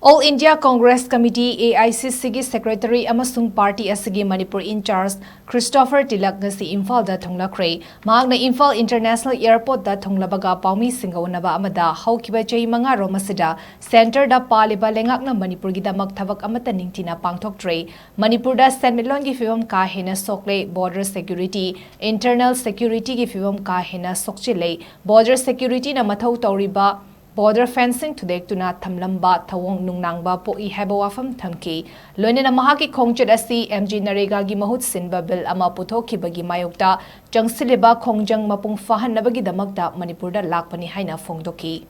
All India Congress Committee AICC Secretary AMASUNG Party ASHIGI Manipur in charge Christopher Tilak Ngashi Imphal Da Thunglakhre Mahakna Imphal International Airport da thunglabaga paumi singaunaba amada haukiba chei manga romasida center da paliba lengakna Manipur gidamak thavak amata ningtina pangthoktre Manipur da senmilon gi fibam ka hena sokle border security internal security gi fibam ka hena sokchile border security na mathau tawriba border fencing to dek tuna thamlamba thawong nungnangba po I heba wafam thamki loinena mahaki khongchet asi MG Narega gi mahut sinba bill ama puthoki bagi mayokta changsiliba khongjang mapung fahan nabagi damakta Manipur da lakpani haina phongdoki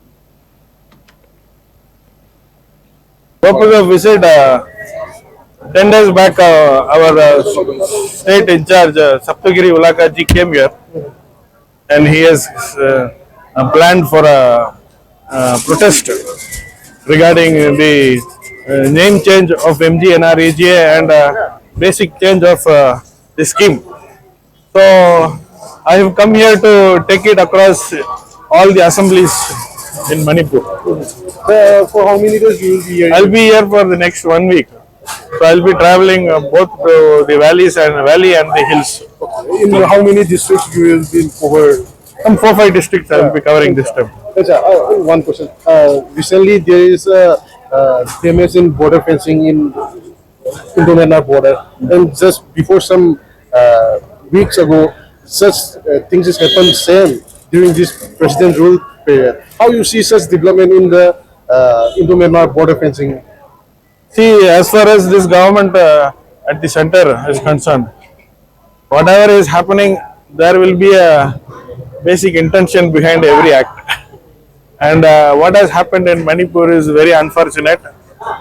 purpose of visit 10 days back our state in charge Saptagiri Ulaka ji came here and he has planned for a protest regarding the name change of MGNREGA and basic change of the scheme. So I have come here to take it across all the assemblies in Manipur. For how many days you will be here? I'll be here for the next 1 week. So I'll be traveling both to the valleys and the hills. Okay. In how many districts you will be covered? Some 4-5 districts I will be covering this time. One question. Recently, there is a famous in border fencing in Indo-Myanmar border, and just before some weeks ago, such things has happened same during this president rule period. How you see such development in the Indo-Myanmar border fencing? See, as far as this government at the center is concerned, whatever is happening, there will be a basic intention behind every act. And what has happened in Manipur is very unfortunate.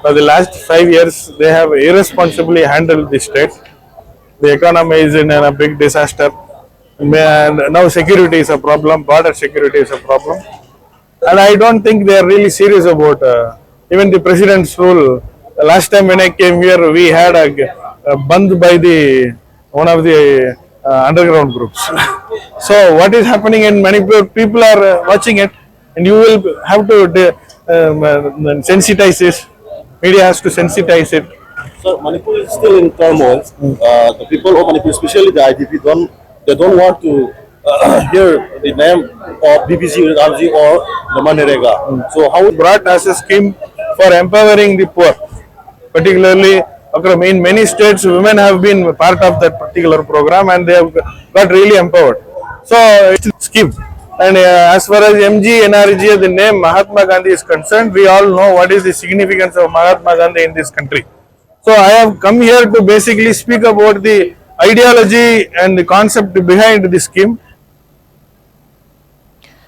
For the last 5 years, they have irresponsibly handled the state. The economy is in a big disaster. And now security is a problem, border security is a problem. And I don't think they are really serious about even the president's rule. The last time when I came here, we had a bandh by one of the underground groups. So what is happening in Manipur, people are watching it. And you will have to sensitize this. Media has to sensitize it. So Manipur is still in turmoil. The people of Manipur, especially the IDP, don't want to hear the name of BBC, RG or the Manirega. So how brought as a scheme for empowering the poor, particularly in many states, women have been part of that particular program and they have got really empowered. So it's a scheme. And as far as MGNREGA, the name Mahatma Gandhi is concerned, we all know what is the significance of Mahatma Gandhi in this country. So I have come here to basically speak about the ideology and the concept behind the scheme